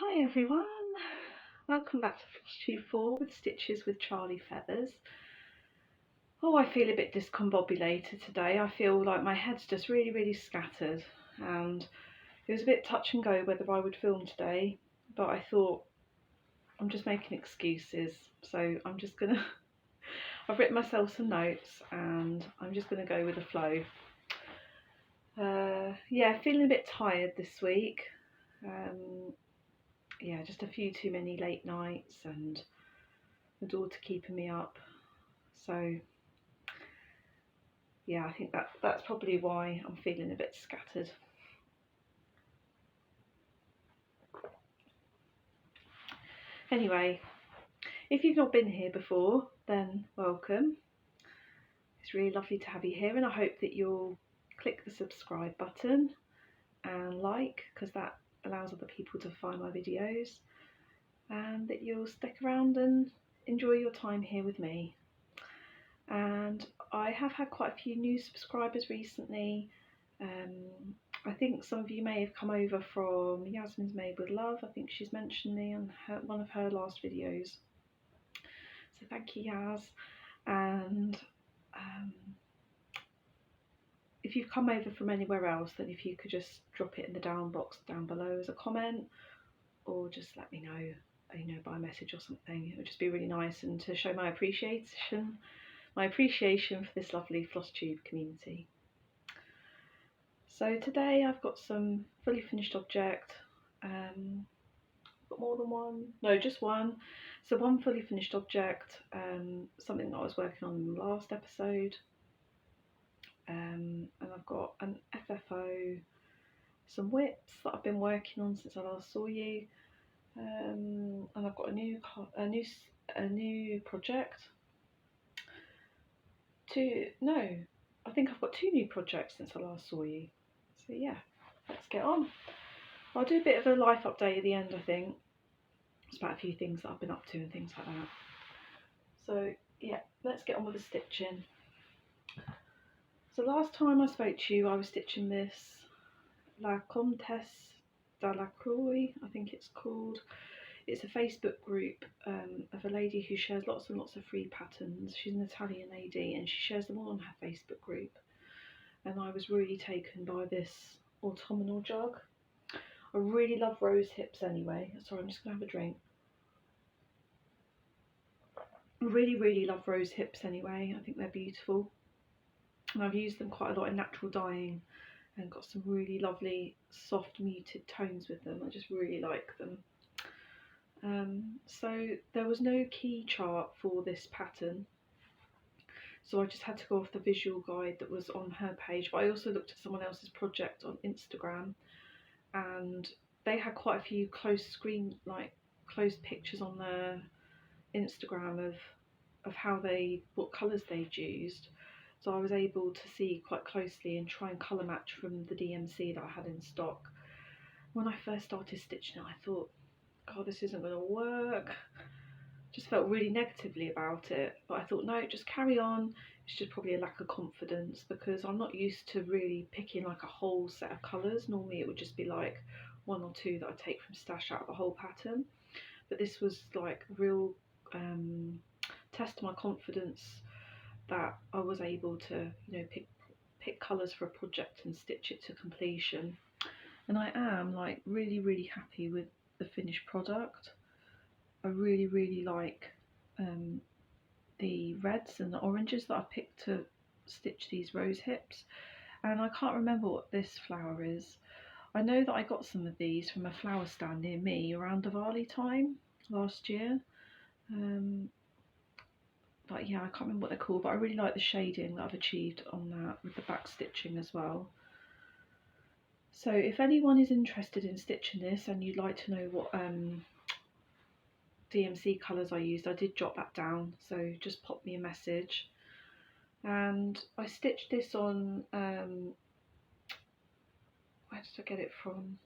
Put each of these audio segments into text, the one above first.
Hi everyone, welcome back to Flosstube 4 with Stitches with Charly Feathers. Oh, I feel a bit discombobulated today. I feel like my head's just really scattered, and it was a bit touch and go whether I would film today, but I thought I'm just making excuses, so I'm just gonna I've written myself some notes and I'm just gonna go with the flow. Yeah, feeling a bit tired this week. Yeah, just a few too many late nights and the daughter keeping me up. So yeah, I think that's probably why I'm feeling a bit scattered. Anyway, if you've not been here before, then welcome. It's really lovely to have you here, and I hope that you'll click the subscribe button and like, because that allows other people to find my videos, and that you'll stick around and enjoy your time here with me. And I have had quite a few new subscribers recently. I think some of you may have come over from Yasmin's Made with Love. I think she's mentioned me on one of her last videos. So thank you, Yaz. And if you've come over from anywhere else, then if you could just drop it in the down box down below as a comment, or just let me know, by message or something. It would just be really nice, and to show my appreciation for this lovely Flosstube community. So today I've got some fully finished object. Got more than one? No, just one. So one fully finished object, something that I was working on in the last episode. And I've got an FFO, some whips that I've been working on since I last saw you. And I've got a new project. I think I've got two new projects since I last saw you. So yeah, let's get on. I'll do a bit of a life update at the end, I think. It's about a few things that I've been up to and things like that. So yeah, let's get on with the stitching. So last time I spoke to you, I was stitching this La Comtesse de la Croix, I think it's called. It's a Facebook group of a lady who shares lots and lots of free patterns. She's an Italian lady and she shares them all on her Facebook group. And I was really taken by this autumnal jug. I really love rose hips anyway. Sorry, I'm just going to have a drink. I really love rose hips anyway. I think they're beautiful. And I've used them quite a lot in natural dyeing and got some really lovely soft muted tones with them. I just really like them. So there was no key chart for this pattern, so I just had to go off the visual guide that was on her page, but I also looked at someone else's project on Instagram and they had quite a few close pictures on their Instagram of what colours they'd used, so I was able to see quite closely and try and colour match from the DMC that I had in stock. When I first started stitching it, I thought, God, this isn't going to work. Just felt really negatively about it, but I thought, no, just carry on. It's just probably a lack of confidence because I'm not used to really picking like a whole set of colours. Normally it would just be like one or two that I take from stash out of the whole pattern, but this was like a real test of my confidence that I was able to pick colours for a project and stitch it to completion. And I am like really happy with the finished product. I really like the reds and the oranges that I picked to stitch these rose hips, and I can't remember what this flower is. I know that I got some of these from a flower stand near me around Diwali time last year, but yeah, I can't remember what they're called, but I really like the shading that I've achieved on that with the back stitching as well. So if anyone is interested in stitching this and you'd like to know what DMC colours I used, I did jot that down, so just pop me a message. And I stitched this on, where did I get it from?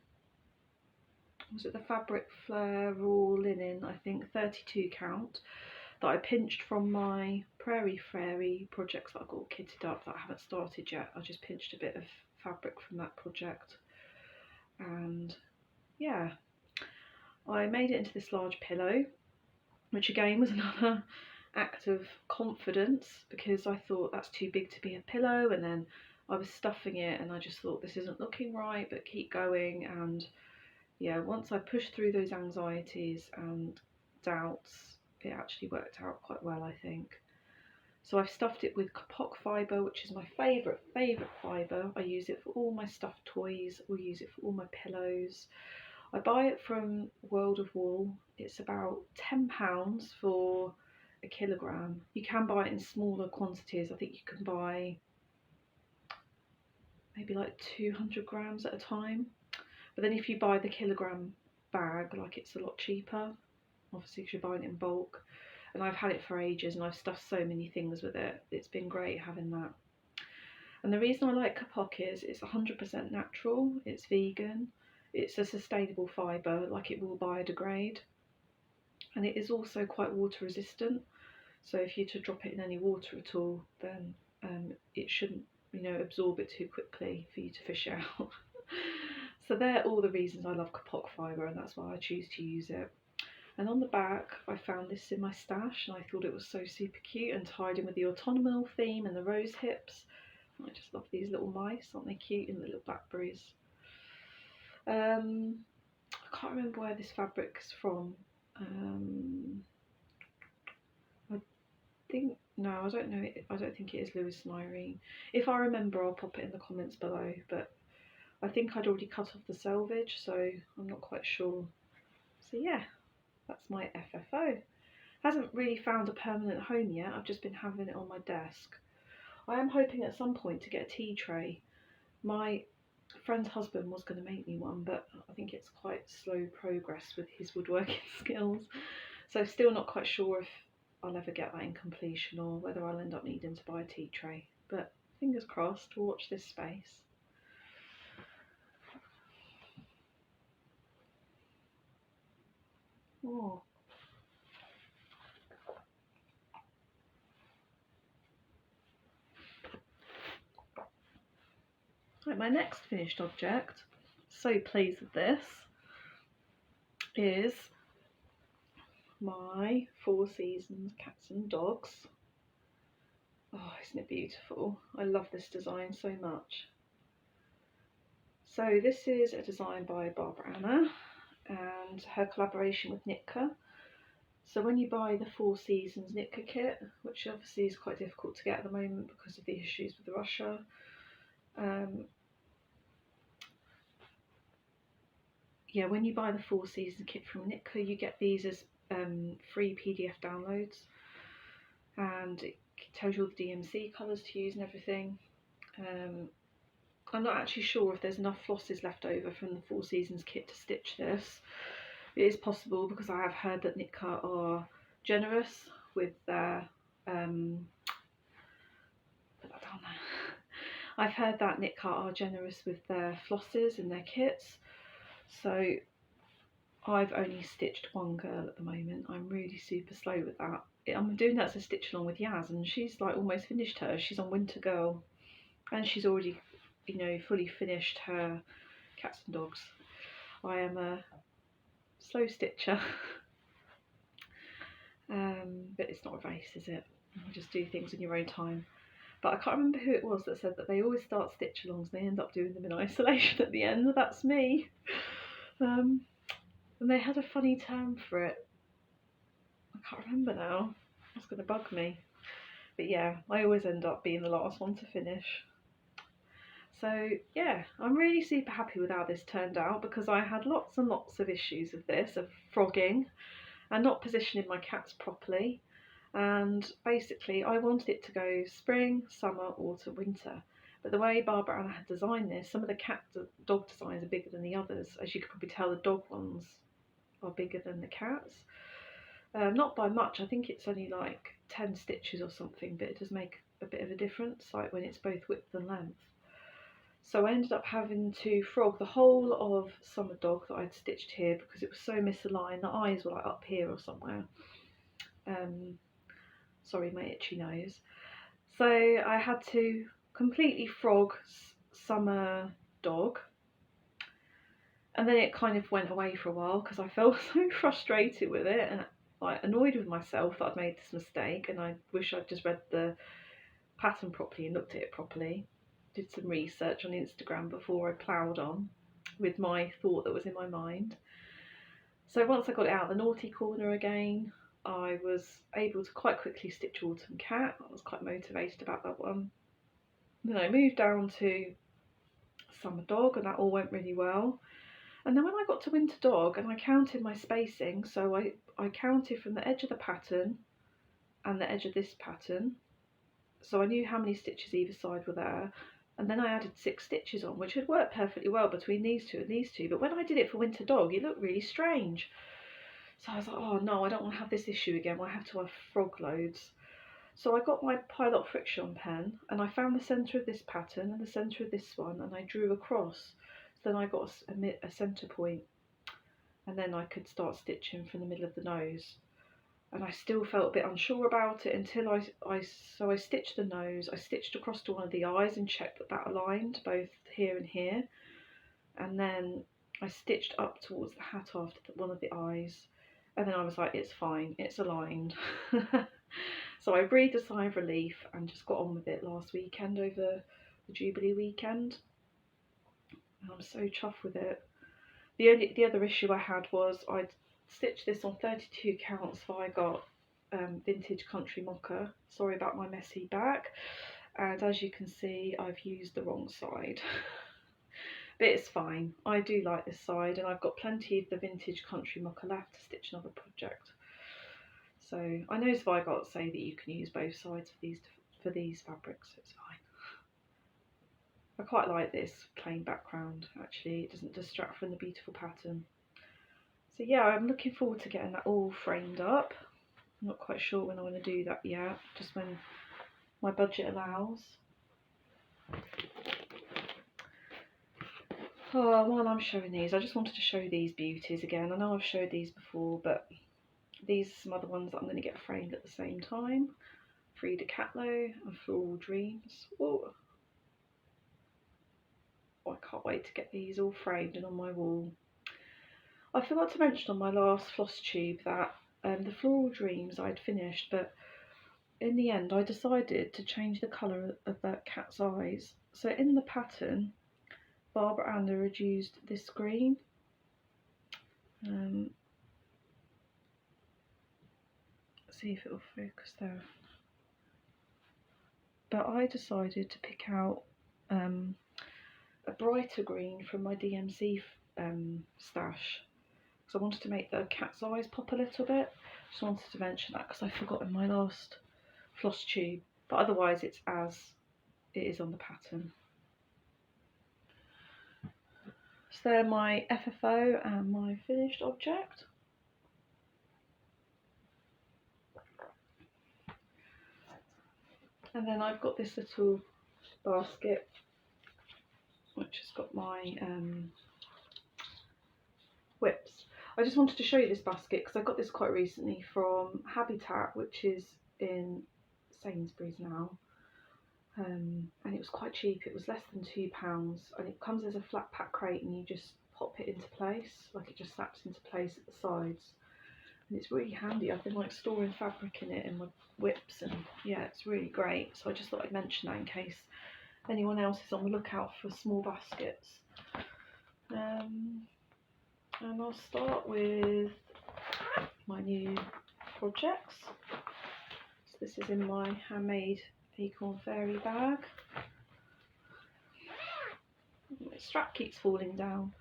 Was it the Fabric Flare Raw Linen, I think, 32 count, that I pinched from my Prairie Fairy projects that I've got all kitted up that I haven't started yet. I just pinched a bit of fabric from that project, and yeah, I made it into this large pillow, which again was another act of confidence, because I thought that's too big to be a pillow, and then I was stuffing it and I just thought this isn't looking right, but keep going. And yeah, once I pushed through those anxieties and doubts, it actually worked out quite well, I think. So I've stuffed it with kapok fibre, which is my favourite fibre. I use it for all my stuffed toys, or use it for all my pillows. I buy it from World of Wool. It's about £10 for a kilogram. You can buy it in smaller quantities. I think you can buy maybe like 200 grams at a time. But then if you buy the kilogram bag, like, it's a lot cheaper, obviously, if you're buying it in bulk. And I've had it for ages, and I've stuffed so many things with it. It's been great having that. And the reason I like kapok is it's 100% natural, it's vegan, it's a sustainable fibre, like it will biodegrade, and it is also quite water resistant. So if you to drop it in any water at all, then it shouldn't, absorb it too quickly for you to fish out. So they're all the reasons I love kapok fibre, and that's why I choose to use it. And on the back, I found this in my stash, and I thought it was so super cute and tied in with the autumnal theme and the rose hips. I just love these little mice, aren't they cute, and the little blackberries. I can't remember where this fabric's from. I don't know. I don't think it is Lewis and Irene. If I remember, I'll pop it in the comments below. But I think I'd already cut off the selvage, so I'm not quite sure. So yeah, that's my FFO. Hasn't really found a permanent home yet. I've just been having it on my desk. I am hoping at some point to get a tea tray. My friend's husband was going to make me one, but I think it's quite slow progress with his woodworking skills. So still not quite sure if I'll ever get that in completion, or whether I'll end up needing to buy a tea tray. But fingers crossed, we'll watch this space. Oh. Right, my next finished object, so pleased with this, is my Four Seasons cats and dogs. Oh, isn't it beautiful? I love this design so much. So this is a design by Barbara Anna and her collaboration with Nitka. So when you buy the Four Seasons Nitka kit, which obviously is quite difficult to get at the moment because of the issues with Russia, when you buy the Four Seasons kit from Nitka, you get these as free PDF downloads, and it tells you all the DMC colours to use and everything. I'm not actually sure if there's enough flosses left over from the Four Seasons kit to stitch this. It is possible, because I have heard that Nitka are generous with their I've heard that Nitka are generous with their flosses in their kits. So I've only stitched one girl at the moment. I'm really super slow with that. I'm doing that as a stitch along with Yaz, and she's like almost finished hers. She's on Winter Girl, and she's already, fully finished her cats and dogs. I am a slow stitcher. But it's not a race, is it? You just do things in your own time. But I can't remember who it was that said that they always start stitch alongs and they end up doing them in isolation at the end. That's me. And they had a funny term for it. I can't remember now. It's going to bug me. But yeah, I always end up being the last one to finish. So yeah, I'm really super happy with how this turned out, because I had lots and lots of issues with this, of frogging and not positioning my cats properly. And basically I wanted it to go spring, summer, autumn, winter. But the way Barbara Anna had designed this, some of the dog designs are bigger than the others. As you can probably tell, the dog ones are bigger than the cats. Not by much, I think it's only like 10 stitches or something, but it does make a bit of a difference, like when it's both width and length. So I ended up having to frog the whole of Summer Dog that I'd stitched here, because it was so misaligned. The eyes were like up here or somewhere. Sorry, my itchy nose. So I had to completely frog Summer Dog, And then it kind of went away for a while because I felt so frustrated with it and like annoyed with myself that I'd made this mistake, and I wish I'd just read the pattern properly and looked at it properly. Did some research on Instagram before I ploughed on with my thought that was in my mind. So once I got it out the naughty corner again, I was able to quite quickly stitch Autumn Cat. I was quite motivated about that one. Then I moved down to Summer Dog, and that all went really well. And then when I got to Winter Dog, and I counted my spacing, so I counted from the edge of the pattern and the edge of this pattern, so I knew how many stitches either side were there. And then I added 6 stitches on, which had worked perfectly well between these two and these two. But when I did it for Winter Dog, it looked really strange. So I was like, oh no, I don't want to have this issue again. I have to have frog loads. So I got my Pilot Friction pen, and I found the centre of this pattern and the centre of this one, and I drew across. So then I got a centre point, and then I could start stitching from the middle of the nose. And I still felt a bit unsure about it until I stitched the nose. I stitched across to one of the eyes and checked that that aligned both here and here, and then I stitched up towards the hat after one of the eyes, and then I was like, it's fine, it's aligned. So I breathed a sigh of relief and just got on with it last weekend over the Jubilee weekend, and I'm so chuffed with it. The other issue I had was I'd stitched this on 32 counts, so I got vintage country mocha. Sorry about my messy back, and as you can see I've used the wrong side. But it's fine, I do like this side, and I've got plenty of the vintage country mocha left to stitch another project. So I know Zweigart say that you can use both sides for these fabrics, so it's fine. I quite like this plain background actually, it doesn't distract from the beautiful pattern. So yeah, I'm looking forward to getting that all framed up. I'm not quite sure when I want to do that yet, just when my budget allows. Oh, while I'm showing these, I just wanted to show these beauties again. I know I've showed these before, but these are some other ones that I'm going to get framed at the same time. Frida Kahlo and Floral Dreams. Oh, I can't wait to get these all framed and on my wall. I forgot to mention on my last Flosstube that the Floral Dreams I'd finished, but in the end I decided to change the colour of that cat's eyes. So in the pattern, Barbara Anna had used this green. See if it will focus there. But I decided to pick out a brighter green from my DMC stash, because I wanted to make the cat's eyes pop a little bit. Just wanted to mention that because I forgot in my last Flosstube, but otherwise it's as it is on the pattern. So they're my FFO and my finished object. And then I've got this little basket which has got my whips. I just wanted to show you this basket because I got this quite recently from Habitat, which is in Sainsbury's now, and it was quite cheap. It was less than £2, and it comes as a flat pack crate, and you just pop it into place, like it just snaps into place at the sides, and it's really handy. I've been like storing fabric in it and my whips, and yeah, it's really great. So I just thought I'd mention that in case anyone else is on the lookout for small baskets. And I'll start with my new projects. So this is in my handmade acorn fairy bag. My strap keeps falling down.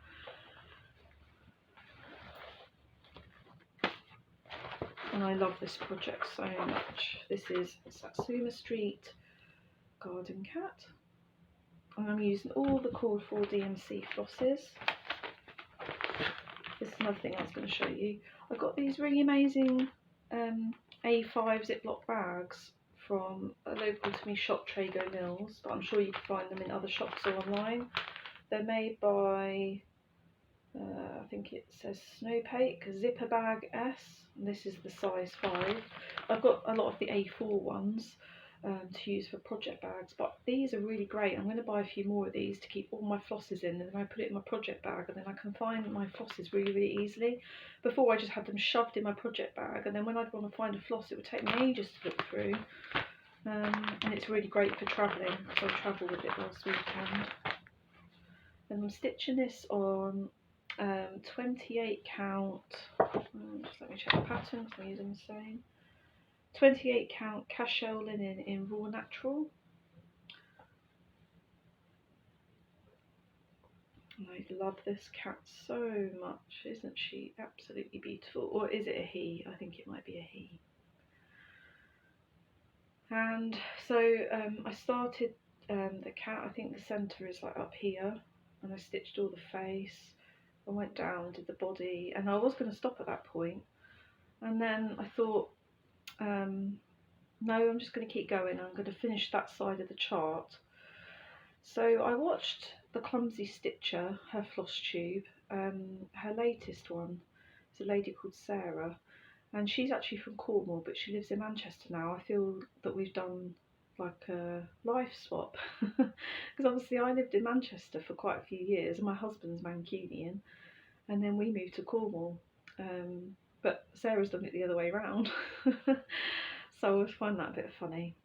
And I love this project so much. This is Satsuma Street Garden Cat. And I'm using all the Cord 4 DMC flosses. This is another thing I was going to show you. I got these really amazing A5 Ziploc bags from a local to me shop, Trago Mills, but I'm sure you can find them in other shops or online. They're made by, I think it says Snowpake Zipper Bag S, and this is the size 5. I've got a lot of the A4 ones, to use for project bags, but these are really great. I'm going to buy a few more of these to keep all my flosses in, and then I put it in my project bag, and then I can find my flosses really easily. Before I just had them shoved in my project bag, and then when I'd want to find a floss it would take me ages to look through. And it's really great for travelling, so I travelled with it last weekend. And I'm stitching this on 28 count, just let me check the pattern because I'm using the same. 28 count cashel linen in raw natural. And I love this cat so much, isn't she absolutely beautiful? Or is it a he? I think it might be a he. And so I started the cat, I think the centre is like up here, and I stitched all the face. I went down, did the body, and I was going to stop at that point, and then I thought, no, I'm just going to keep going. I'm going to finish that side of the chart. So I watched the Clumsy Stitcher, her Flosstube, her latest one. It's a lady called Sarah, and she's actually from Cornwall, but she lives in Manchester now. I feel that we've done like a life swap, because obviously I lived in Manchester for quite a few years, and my husband's Mancunian, and then we moved to Cornwall. But Sarah's done it the other way around. So I always find that a bit funny.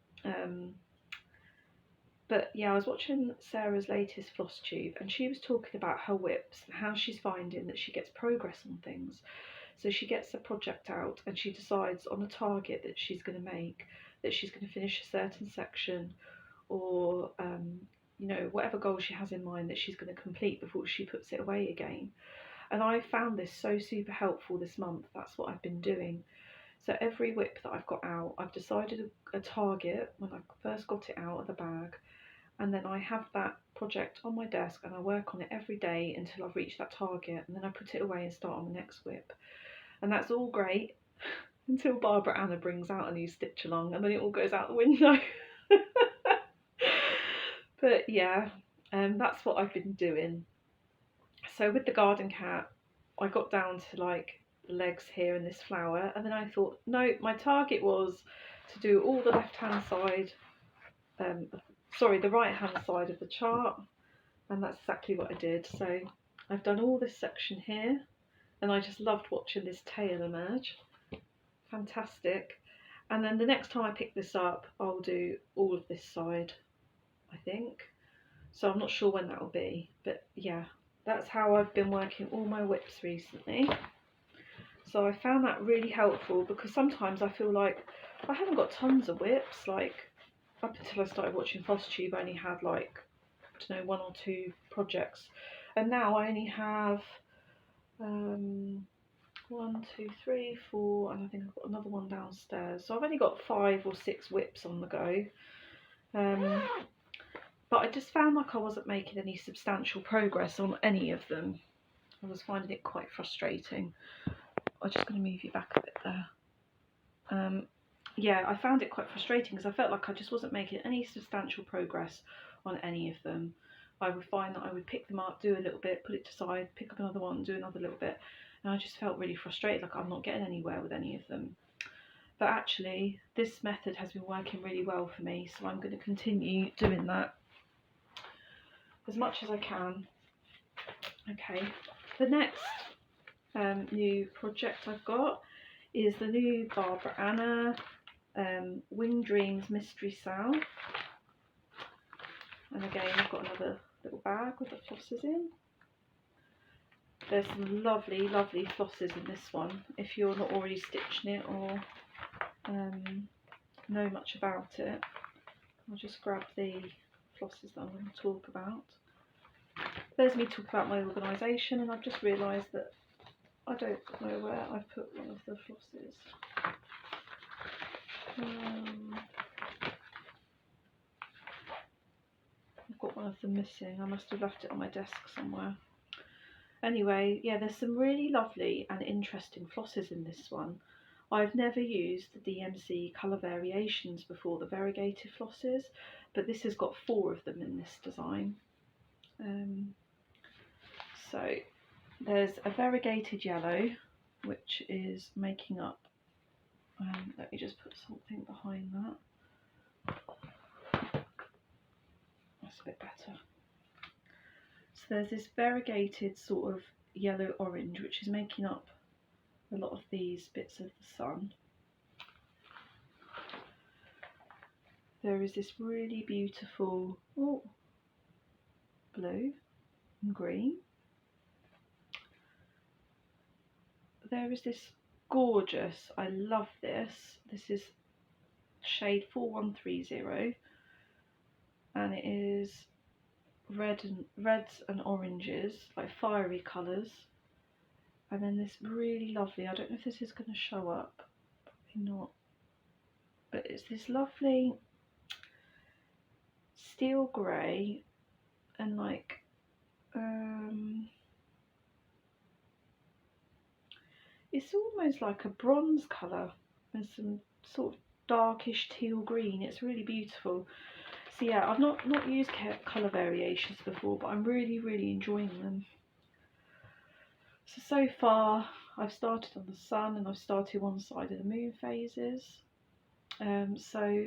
But yeah, I was watching Sarah's latest Flosstube, and she was talking about her whips and how she's finding that she gets progress on things. So she gets a project out and she decides on a target that she's going to make, that she's going to finish a certain section, or you know, whatever goal she has in mind that she's going to complete before she puts it away again. And I found this so super helpful this month. That's what I've been doing. So every whip that I've got out, I've decided a target when I first got it out of the bag, and then I have that project on my desk and I work on it every day until I've reached that target, and then I put it away and start on the next whip. And that's all great until Barbara Anna brings out a new stitch along, and then it all goes out the window. But yeah, that's what I've been doing. So with the garden cat, I got down to like the legs here in this flower, and then I thought, no, my target was to do all the left hand side, the right hand side of the chart, and that's exactly what I did. So I've done all this section here, and I just loved watching this tail emerge. Fantastic. And then the next time I pick this up, I'll do all of this side, I think. So I'm not sure when that will be, but yeah, that's how I've been working all my whips recently. So I found that really helpful, because sometimes I feel like I haven't got tons of whips. Like up until I started watching Flosstube, I only had like, I don't know, 1 or 2 projects, and now I only have 1, 2, 3, 4, and I think I've got another one downstairs. So I've only got 5 or 6 whips on the go. But I just found like I wasn't making any substantial progress on any of them. I was finding it quite frustrating. I'm just going to move you back a bit there. Yeah, I found it quite frustrating because I felt like I just wasn't making any substantial progress on any of them. I would find that I would pick them up, do a little bit, put it to side, pick up another one, do another little bit, and I just felt really frustrated, like I'm not getting anywhere with any of them. But actually, this method has been working really well for me, so I'm going to continue doing that as much as I can. Okay, the next new project I've got is the new Barbara Anna Wing Dreams Mystery Sow. And again, I've got another little bag with the flosses in. There's some lovely, lovely flosses in this one. If you're not already stitching it or know much about it, I'll just grab the flosses that I'm going to talk about. There's me talking about my organisation, and I've just realised that I don't know where I've put one of the flosses. I've got one of them missing. I must have left it on my desk somewhere. Anyway, yeah, there's some really lovely and interesting flosses in this one. I've never used the DMC colour variations before, the variegated flosses, but this has got 4 of them in this design. So there's a variegated yellow, which is making up, let me just put something behind that. bit better. So there's this variegated sort of yellow orange which is making up a lot of these bits of the sun. There is this really beautiful blue and green. There is this gorgeous, I love this. This is shade 4130 and it is reds and oranges, like fiery colours. And then this really lovely, I don't know if this is going to show up, probably not, but it's this lovely steel grey and like it's almost like a bronze colour and some sort of darkish teal green. It's really beautiful. So yeah, I've not used colour variations before, but I'm really enjoying them. So far I've started on the sun and I've started one side of the moon phases. So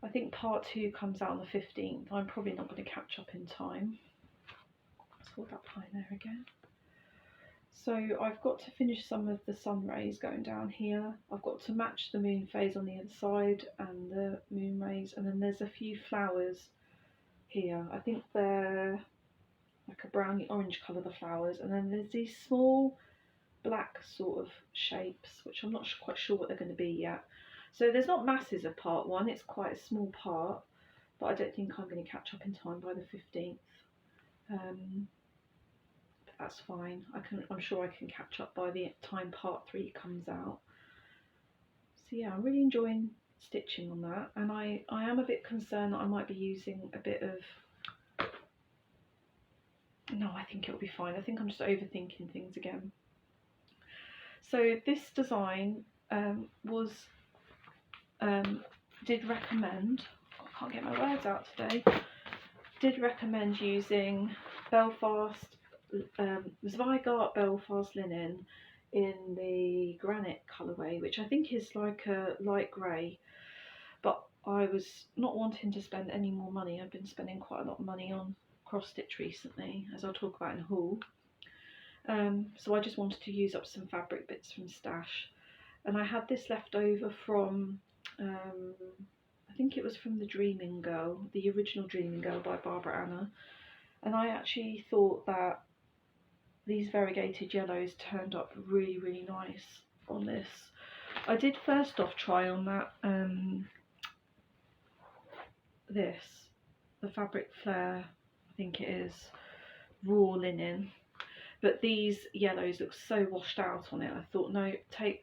I think part 2 comes out on the 15th. I'm probably not going to catch up in time. Let's hold that line there again. So I've got to finish some of the sun rays going down here. I've got to match the moon phase on the other side and the moon rays, and then there's a few flowers here. I think they're like a browny orange colour, the flowers, and then there's these small black sort of shapes which I'm not quite sure what they're going to be yet. So there's not masses of part 1, it's quite a small part, but I don't think I'm going to catch up in time by the 15th. But that's fine. I'm sure I can catch up by the time part 3 comes out. So yeah, I'm really enjoying stitching on that, and I am a bit concerned that I might be using a bit of... No, I think it'll be fine. I think I'm just overthinking things again. So this design did recommend, I can't get my words out today, did recommend using Belfast, Zweigart Belfast linen in the granite colourway, which I think is like a light grey, but I was not wanting to spend any more money. I've been spending quite a lot of money on cross stitch recently, as I'll talk about in a haul. So I just wanted to use up some fabric bits from stash, and I had this left over from I think it was from the Dreaming Girl, the original Dreaming Girl by Barbara Anna, and I actually thought that these variegated yellows turned up really nice on this. I did first off try on that the Fabric Flare, I think it is, raw linen, but these yellows look so washed out on it. I thought, no,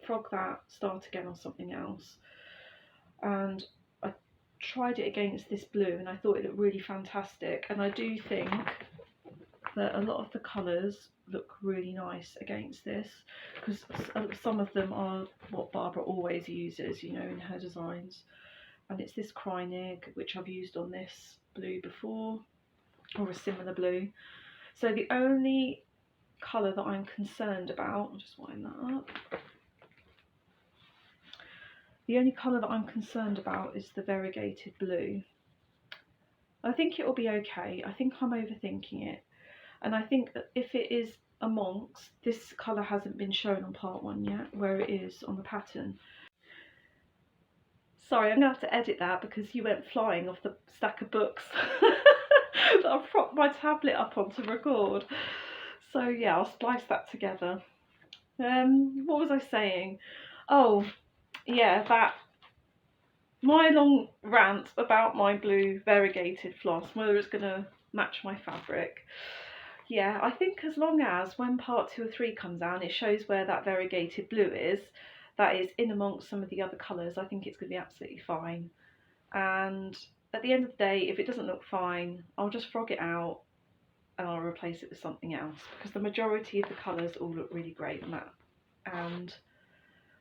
frog that, start again on something else. And I tried it against this blue and I thought it looked really fantastic, and I do think that a lot of the colours look really nice against this, because some of them are what Barbara always uses, you know, in her designs. And it's this Krynig, which I've used on this blue before, or a similar blue. So the only colour that I'm concerned about, I'll just wind that up. The only colour that I'm concerned about is the variegated blue. I think it will be okay. I think I'm overthinking it. And I think that if it is amongst, this colour hasn't been shown on part 1 yet, where it is on the pattern. Sorry, I'm going to have to edit that because you went flying off the stack of books that I've propped my tablet up on to record. So yeah, I'll splice that together. What was I saying? Oh, yeah, that my long rant about my blue variegated floss, whether it's going to match my fabric. Yeah, I think as long as when part 2 or 3 comes out, it shows where that variegated blue is, that is in amongst some of the other colours, I think it's going to be absolutely fine. And at the end of the day, if it doesn't look fine, I'll just frog it out and I'll replace it with something else, because the majority of the colours all look really great on that. And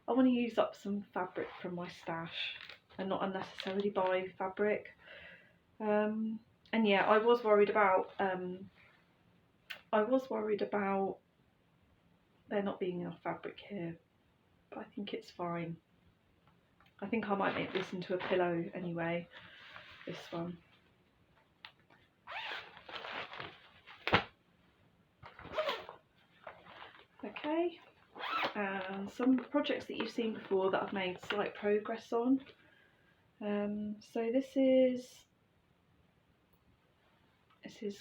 I want to use up some fabric from my stash and not unnecessarily buy fabric. And yeah, I was worried about there not being enough fabric here, but I think it's fine. I think I might make this into a pillow anyway, this one. Okay, and some projects that you've seen before that I've made slight progress on. So this is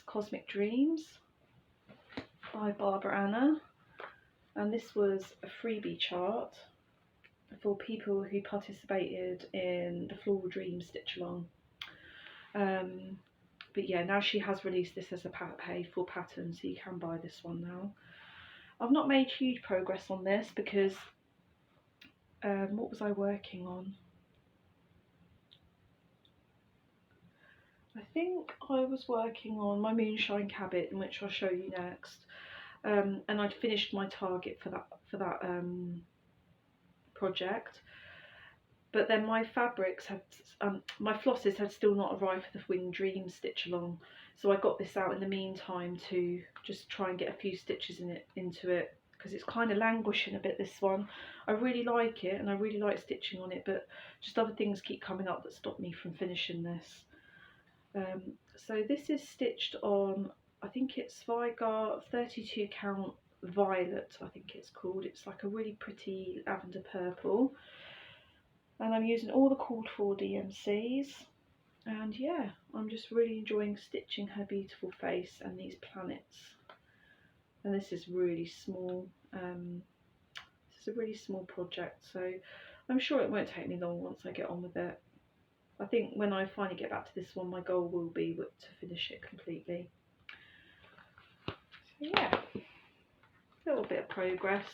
Cosmic Dreams by Barbara Anna, and this was a freebie chart for people who participated in the Floral Dream Stitch Along. But yeah, now she has released this as a paid for pattern, so you can buy this one now. I've not made huge progress on this because what was I working on? I think I was working on my Moonshine Cabin, which I'll show you next, and I'd finished my target for that project. But then my fabrics had, my flosses had still not arrived for the Wing Dream Stitch Along, so I got this out in the meantime to just try and get a few stitches into it, because it's kind of languishing a bit, this one. I really like it and I really like stitching on it, but just other things keep coming up that stop me from finishing this. So this is stitched on, I think it's Zweigart 32 count Violet, I think it's called. It's like a really pretty lavender purple, and I'm using all the called for DMCs, and yeah, I'm just really enjoying stitching her beautiful face and these planets. And this is really small, this is a really small project, so I'm sure it won't take me long once I get on with it. I think when I finally get back to this one, my goal will be to finish it completely. So yeah, a little bit of progress,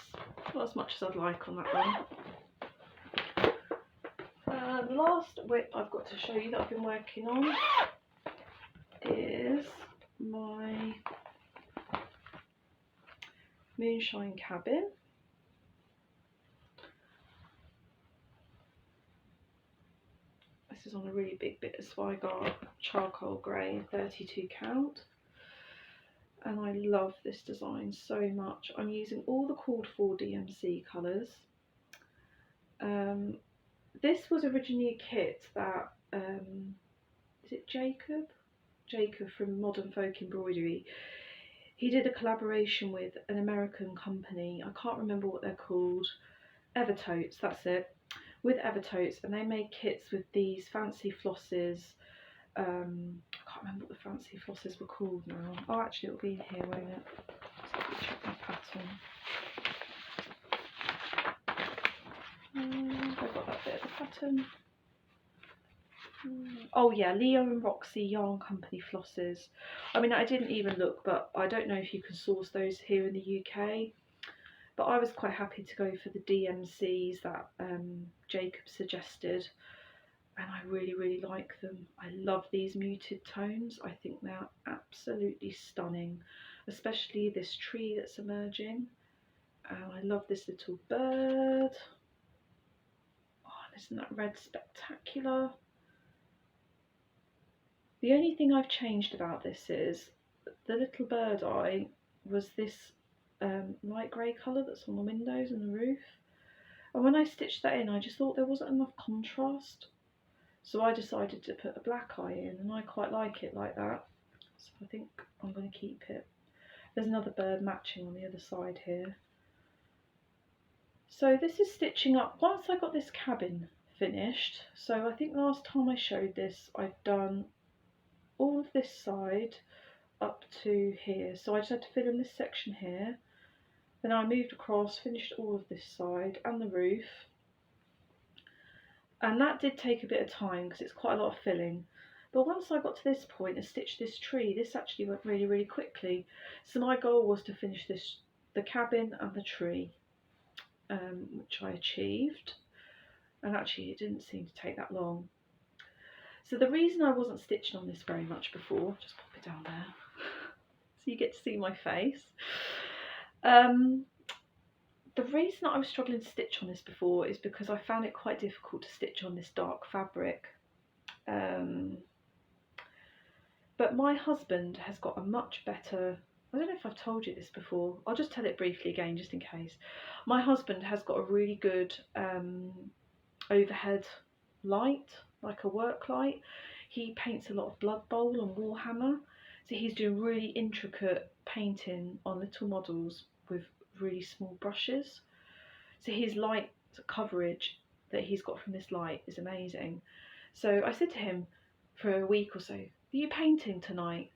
not as much as I'd like on that one. The last whip I've got to show you that I've been working on is my Moonshine Cabin. This is on a really big bit of Zweigart charcoal grey, 32 count. And I love this design so much. I'm using all the called for DMC colours. This was originally a kit that, is it Jacob? Jacob from Modern Folk Embroidery. He did a collaboration with an American company, I can't remember what they're called, Evertotes, that's it, with Evertotes, and they made kits with these fancy flosses. I can't remember what the fancy flosses were called now. Oh, actually it'll be in here, won't it? Let's check my pattern. I've got that bit of the pattern. Oh yeah, Leo and Roxy Yarn Company flosses. I mean, I didn't even look, but I don't know if you can source those here in the UK. But I was quite happy to go for the DMCs that Jacob suggested, and I really like them. I love these muted tones. I think they're absolutely stunning, especially this tree that's emerging. And I love this little bird. Oh, isn't that red spectacular? The only thing I've changed about this is the little bird eye was this light grey colour that's on the windows and the roof. And when I stitched that in, I just thought there wasn't enough contrast. So I decided to put a black eye in, and I quite like it like that. So I think I'm going to keep it. There's another bird matching on the other side here. So this is stitching up. Once I got this cabin finished, so I think last time I showed this, I'd done all of this side up to here. So I just had to fill in this section here. Then I moved across, finished all of this side and the roof. And that did take a bit of time because it's quite a lot of filling. But once I got to this point and stitched this tree, this actually went really quickly. So my goal was to finish the cabin and the tree, which I achieved. And actually it didn't seem to take that long. So the reason I wasn't stitching on this very much before, just pop it down there so you get to see my face. The reason that I was struggling to stitch on this before is because I found it quite difficult to stitch on this dark fabric. But my husband has got a much better, I don't know if I've told you this before, I'll just tell it briefly again just in case. My husband has got a really good overhead light, like a work light. He paints a lot of Blood Bowl and Warhammer, so he's doing really intricate painting on little models with really small brushes. So his light coverage that he's got from this light is amazing. So I said to him for a week or so, "Are you painting tonight?"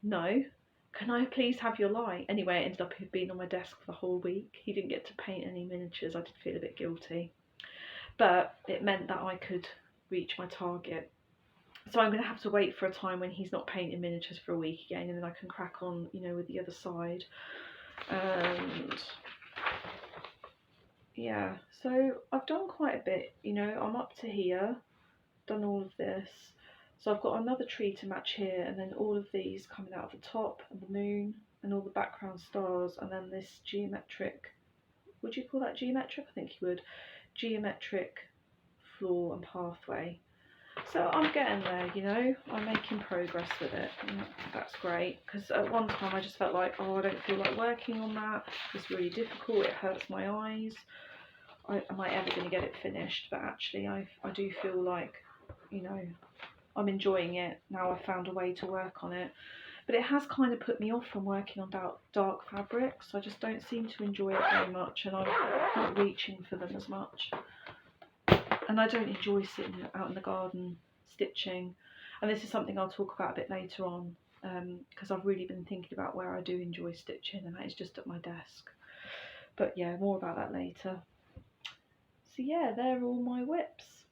"No." "Can I please have your light?" Anyway, it ended up being on my desk for the whole week. He didn't get to paint any miniatures. I did feel a bit guilty. But it meant that I could reach my target. So I'm going to have to wait for a time when he's not painting miniatures for a week again, and then I can crack on, you know, with the other side. And yeah, so I've done quite a bit, you know, I'm up to here, done all of this. So I've got another tree to match here, and then all of these coming out of the top, and the moon, and all the background stars, and then this geometric, would you call that geometric? I think you would. Geometric floor and pathway. So I'm getting there, you know, I'm making progress with it, and that's great, because at one time I just felt like, oh, I don't feel like working on that, it's really difficult, it hurts my eyes, am I ever going to get it finished? But actually I do feel like, you know, I'm enjoying it, now I've found a way to work on it. But it has kind of put me off from working on dark fabrics, so I just don't seem to enjoy it very much, and I'm not reaching for them as much. And I don't enjoy sitting out in the garden stitching, and this is something I'll talk about a bit later on, because I've really been thinking about where I do enjoy stitching, and that is just at my desk. But yeah, more about that later. So yeah, they're all my whips.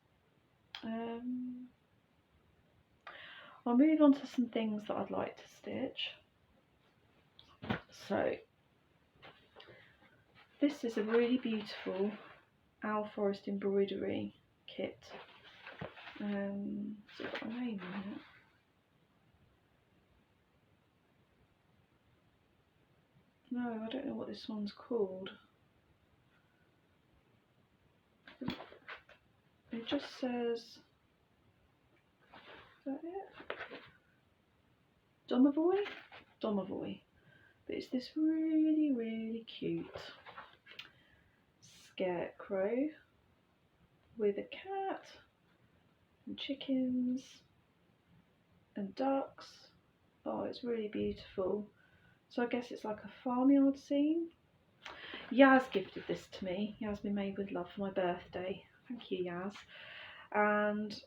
I'll move on to some things that I'd like to stitch. So this is a really beautiful Owl Forest embroidery kit. So it's got my name on it. No, I don't know what this one's called. It just says, is that it? Domovoy? Domovoy. But it's this really, really cute scarecrow with a cat and chickens and ducks. Oh, it's really beautiful. So I guess it's like a farmyard scene. Yaz gifted this to me. Yasmin made with love for my birthday. Thank you, Yaz. And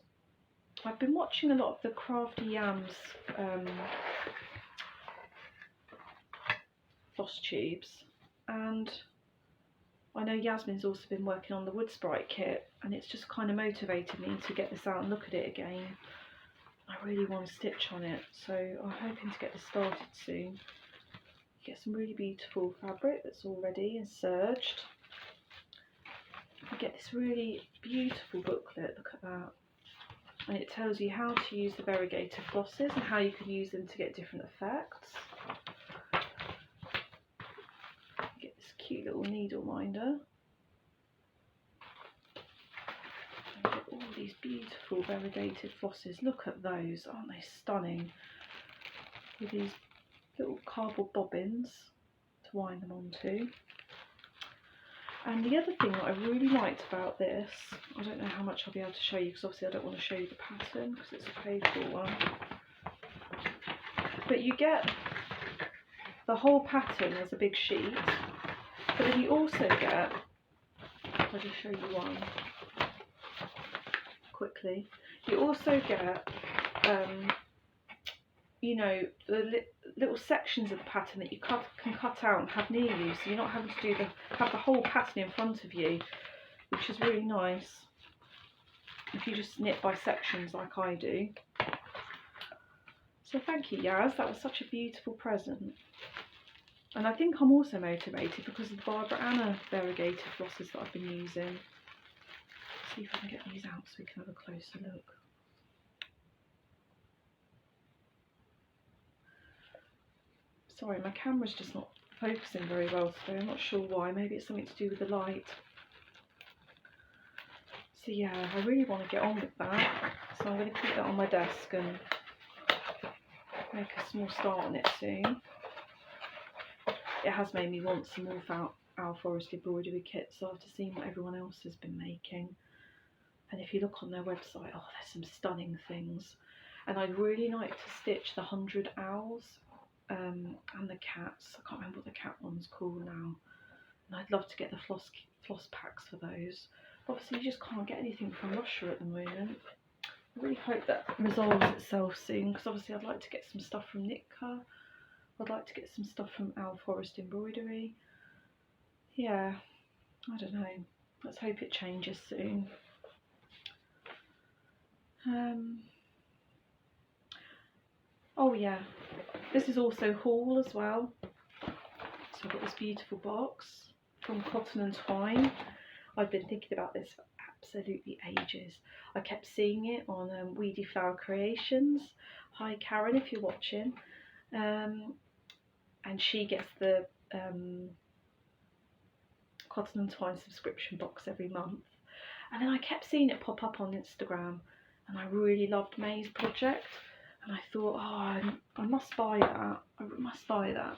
I've been watching a lot of the Crafty Yams Flosstubes, and I know Yasmin's also been working on the Wood Sprite kit, and it's just kind of motivated me to get this out and look at it again. I really want to stitch on it, so I'm hoping to get this started soon. Get some really beautiful fabric that's all ready and serged. You get this really beautiful booklet, look at that. And it tells you how to use the variegated flosses and how you can use them to get different effects. You get this cute little needle minder. And you get all these beautiful variegated flosses. Look at those, aren't they stunning? With these little cardboard bobbins to wind them onto. And the other thing that I really liked about this, I don't know how much I'll be able to show you because obviously I don't want to show you the pattern because it's a paid for one, but you get the whole pattern as a big sheet, but then you also get, I'll just show you one quickly, you also get you know, the little sections of the pattern that you can cut out and have near you, so you're not having to have the whole pattern in front of you, which is really nice if you just knit by sections like I do. So thank you, Yaz, that was such a beautiful present. And I think I'm also motivated because of the Barbara Anna variegated flosses that I've been using. Let's see if I can get these out so we can have a closer look. Sorry, my camera's just not focusing very well today, I'm not sure why, maybe it's something to do with the light. So yeah, I really want to get on with that, so I'm going to keep that on my desk and make a small start on it soon. It has made me want some more Owl Forest embroidery kits after seeing what everyone else has been making. And if you look on their website, oh, there's some stunning things. And I'd really like to stitch the 100 owls and the cats. I can't remember what the cat one's called now. and I'd love to get the floss packs for those. Obviously you just can't get anything from Russia at the moment. I really hope that resolves itself soon, because obviously I'd like to get some stuff from Nitka. I'd like to get some stuff from Embroidery. Yeah, I don't know. Let's hope it changes soon. Oh yeah, this is also haul as well. So I've got this beautiful box from Cotton and Twine. I've been thinking about this for absolutely ages. I kept seeing it on Weedy Flower Creations. Hi Karen, if you're watching. And she gets the Cotton and Twine subscription box every month. And then I kept seeing it pop up on Instagram, and I really loved May's project. And I thought, oh, I must buy that. I must buy that.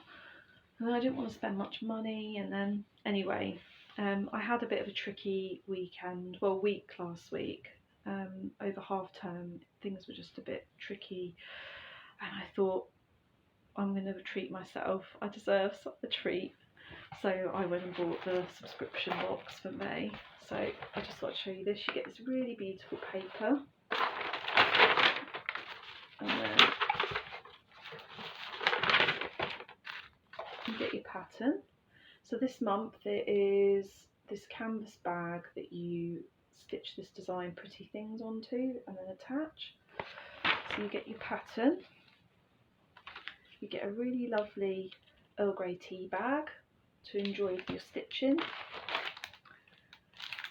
And I didn't want to spend much money. And then, anyway, I had a bit of a tricky week last week. Over half term, things were just a bit tricky. And I thought, I'm going to treat myself. I deserve a treat. So I went and bought the subscription box for May. So I just thought I'd show you this. You get this really beautiful paper. And then you get your pattern. So this month it is this canvas bag that you stitch this design Pretty Things onto and then attach. So you get your pattern. You get a really lovely Earl Grey tea bag to enjoy your stitching.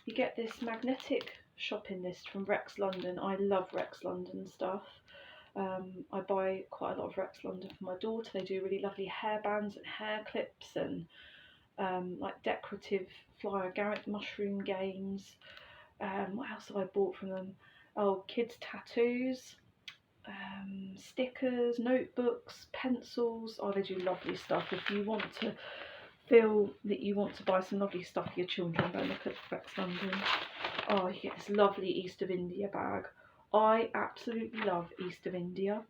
You get this magnetic shopping list from Rex London. I love Rex London stuff. I buy quite a lot of Rex London for my daughter. They do really lovely hairbands and hair clips and like decorative flower garret mushroom games. What else have I bought from them? Oh, kids tattoos, stickers, notebooks, pencils. Oh, they do lovely stuff. If you want to feel that you want to buy some lovely stuff for your children, go look at Rex London. Oh, you get this lovely East of India bag. I absolutely love East of India,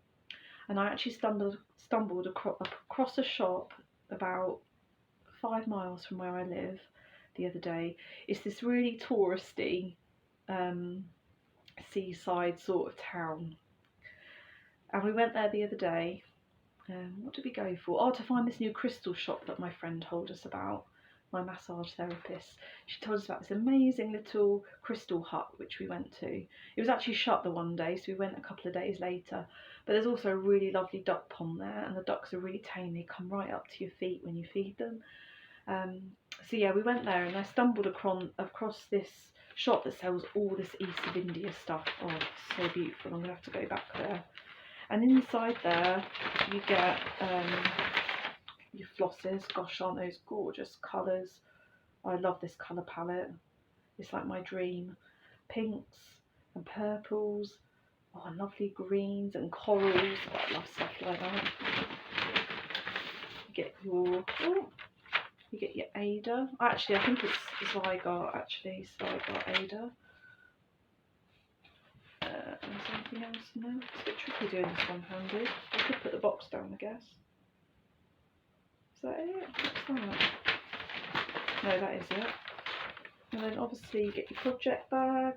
and I actually stumbled across a shop about 5 miles from where I live the other day. It's this really touristy seaside sort of town, and we went there the other day. What did we go for? Oh, to find this new crystal shop that my friend told us about, my massage therapist. She told us about this amazing little crystal hut which we went to. It was actually shut the one day, so we went a couple of days later. But there's also a really lovely duck pond there, and the ducks are really tame. They come right up to your feet when you feed them. So yeah, we went there, and I stumbled across this shop that sells all this East of India stuff. Oh, it's so beautiful. I'm going to have to go back there. And inside there you get your flosses. Gosh, aren't those gorgeous colours? I love this colour palette. It's like my dream. Pinks and purples. Oh, lovely greens and corals. Oh, I love stuff like that. You get your Ada. Actually, I think it's Zygarde. Actually, Zygarde Ada. Is there anything else? No, it's a bit tricky doing this one-handed. I could put the box down, I guess. Is that it? What's that? No, that is it. And then obviously you get your project bag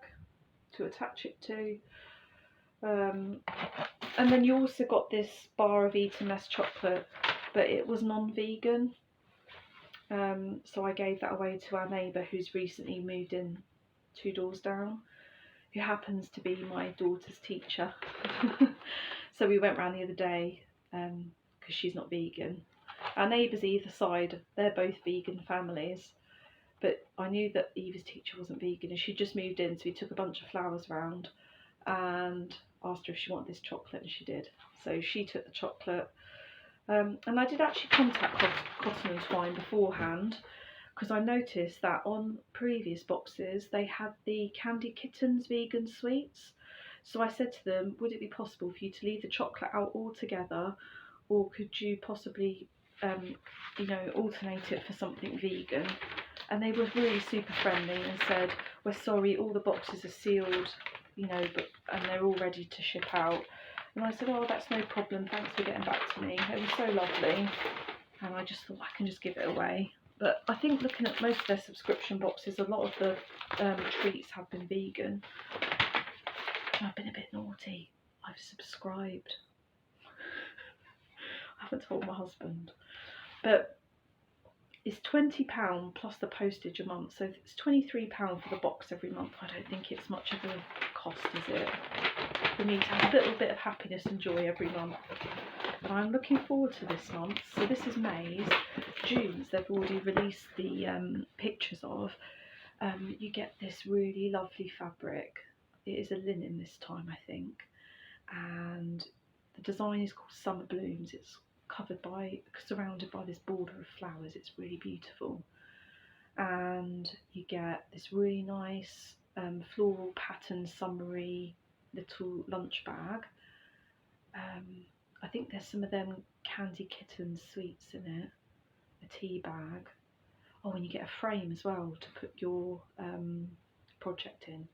to attach it to. And then you also got this bar of Eton Mess chocolate, but it was non-vegan. So I gave that away to our neighbour who's recently moved in 2 doors down, who happens to be my daughter's teacher. So we went round the other day because she's not vegan. Our neighbours either side, they're both vegan families, but I knew that Eva's teacher wasn't vegan, and she just moved in, so we took a bunch of flowers round and asked her if she wanted this chocolate, and she did. So she took the chocolate. And I did actually contact Cotton and Twine beforehand, because I noticed that on previous boxes they had the Candy Kittens vegan sweets. So I said to them, would it be possible for you to leave the chocolate out altogether, or could you possibly alternate it for something vegan? And they were really super friendly and said, we're sorry, all the boxes are sealed, and they're all ready to ship out. And I said, oh, that's no problem, thanks for getting back to me. It was so lovely. And I just thought, I can just give it away. But I think looking at most of their subscription boxes, a lot of the treats have been vegan. I've been a bit naughty. I've subscribed. I haven't told my husband. But it's £20 plus the postage a month. So it's £23 for the box every month. I don't think it's much of a cost, is it? For me to have a little bit of happiness and joy every month. And I'm looking forward to this month. So this is May's. June's they've already released the pictures of. You get this really lovely fabric. It is a linen this time, I think, and the design is called Summer Blooms. It's surrounded by this border of flowers. It's really beautiful, and you get this really nice floral pattern summery little lunch bag. I think there's some of them Candy Kitten sweets in it, a tea bag. Oh, and you get a frame as well to put your project in.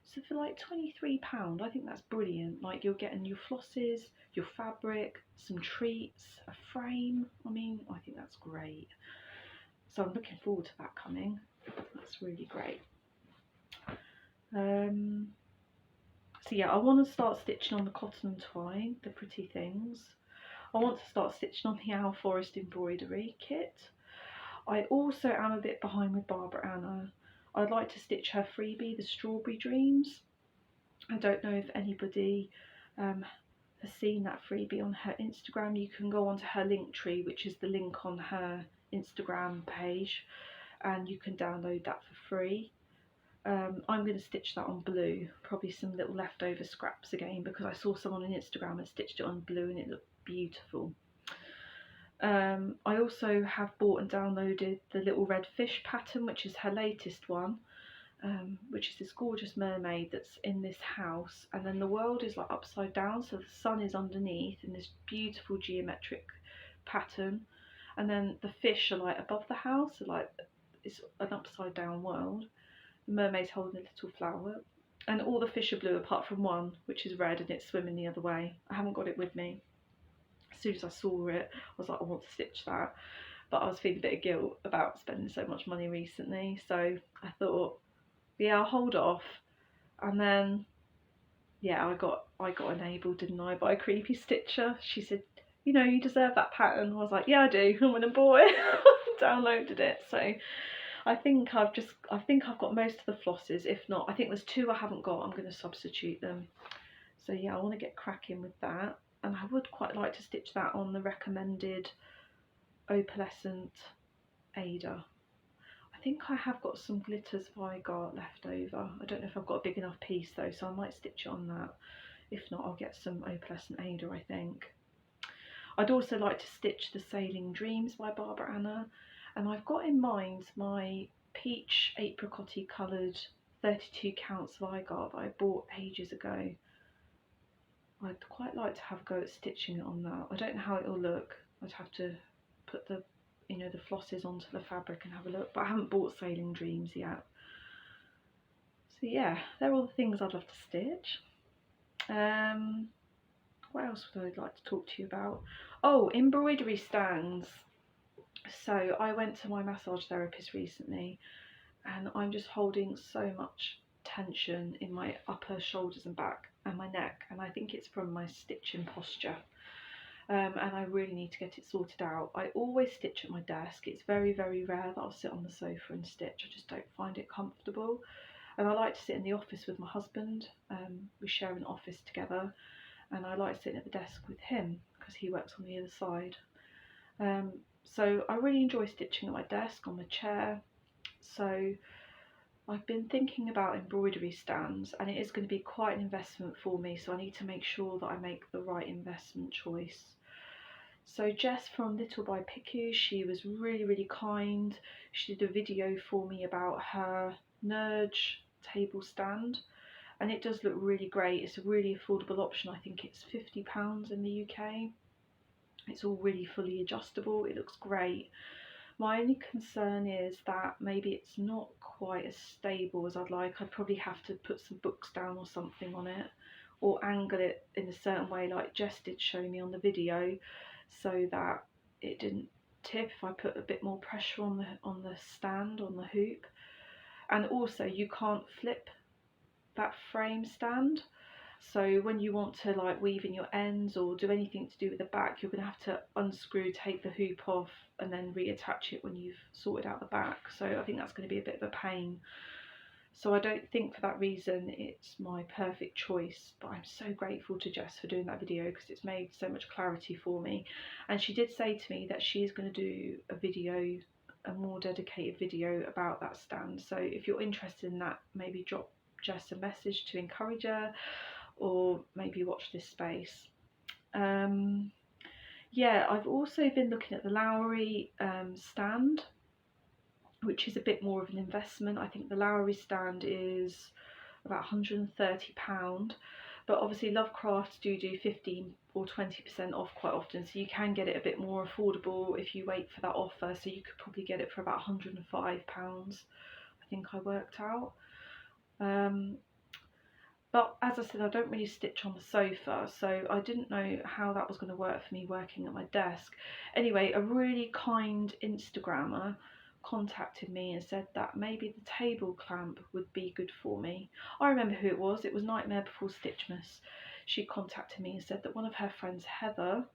So for like £23, I think that's brilliant. Like, you're getting your flosses, your fabric, some treats, a frame. I mean, I think that's great. So I'm looking forward to that coming. That's really great. So yeah, I want to start stitching on the cotton and twine, the pretty things. I want to start stitching on the Owl Forest embroidery kit. I also am a bit behind with Barbara Anna. I'd like to stitch her freebie, the Strawberry Dreams. I don't know if anybody has seen that freebie on her Instagram. You can go onto her link tree, which is the link on her Instagram page, and you can download that for free. I'm going to stitch that on blue, probably some little leftover scraps again, because I saw someone on Instagram that stitched it on blue and it looked beautiful. I also have bought and downloaded the Little Red Fish pattern, which is her latest one, which is this gorgeous mermaid that's in this house, and then the world is like upside down, so the sun is underneath in this beautiful geometric pattern, and then the fish are like above the house, so like it's an upside down world. The mermaid's holding a little flower, and all the fish are blue apart from one, which is red, and it's swimming the other way. I haven't got it with me. As soon as I saw it, I was like, I want to stitch that, but I was feeling a bit of guilt about spending so much money recently, so I thought, yeah, I'll hold off. And then, yeah, I got enabled, didn't I, by a creepy stitcher. She said, you know, you deserve that pattern. I was like, yeah, I do. And when I bought it, downloaded it. So I think I've got most of the flosses. If not, I think there's two I haven't got. I'm going to substitute them. So yeah, I want to get cracking with that. And I would quite like to stitch that on the recommended opalescent Ada. I think I have got some glitters Vigart left over. I don't know if I've got a big enough piece though, so I might stitch it on that. If not, I'll get some opalescent Ada, I think. I'd also like to stitch the Sailing Dreams by Barbara Anna, and I've got in mind my peach apricot-y coloured 32 counts Vigart that I bought ages ago. I'd quite like to have a go at stitching it on that. I don't know how it'll look. I'd have to put the the flosses onto the fabric and have a look, but I haven't bought Sailing Dreams yet. So yeah, they're all the things I'd love to stitch. What else would I like to talk to you about? Oh, embroidery stands. So I went to my massage therapist recently, and I'm just holding so much tension in my upper shoulders and back and my neck, and I think it's from my stitching posture. And I really need to get it sorted out. I always stitch at my desk. It's very, very rare that I'll sit on the sofa and stitch. I just don't find it comfortable. And I like to sit in the office with my husband. We share an office together, and I like sitting at the desk with him because he works on the other side. So I really enjoy stitching at my desk, on the chair. So I've been thinking about embroidery stands, and it is going to be quite an investment for me, so I need to make sure that I make the right investment choice. So Jess from Little by Picu, she was really, really kind. She did a video for me about her Nerge table stand, and it does look really great. It's a really affordable option. I think it's £50 in the UK. It's all really fully adjustable. It looks great. My only concern is that maybe it's not quite as stable as I'd like. I'd probably have to put some books down or something on it, or angle it in a certain way like Jess did show me on the video, so that it didn't tip if I put a bit more pressure on the stand, on the hoop. And also you can't flip that frame stand, so when you want to like weave in your ends or do anything to do with the back, you're going to have to unscrew, take the hoop off and then reattach it when you've sorted out the back. So I think that's going to be a bit of a pain. So I don't think for that reason it's my perfect choice, but I'm so grateful to Jess for doing that video because it's made so much clarity for me. And she did say to me that she's going to do a video, a more dedicated video about that stand. So if you're interested in that, maybe drop Jess a message to encourage her, or maybe watch this space. Yeah, I've also been looking at the Lowry stand, which is a bit more of an investment. I think the Lowry stand is about £130, but obviously Lovecraft do 15 or 20% off quite often, so you can get it a bit more affordable if you wait for that offer. So you could probably get it for about £105, I think I worked out. But as I said, I don't really stitch on the sofa, so I didn't know how that was going to work for me working at my desk. Anyway, a really kind Instagrammer contacted me and said that maybe the table clamp would be good for me. I remember who it was. It was Nightmare Before Stitchmas. She contacted me and said that one of her friends, Heather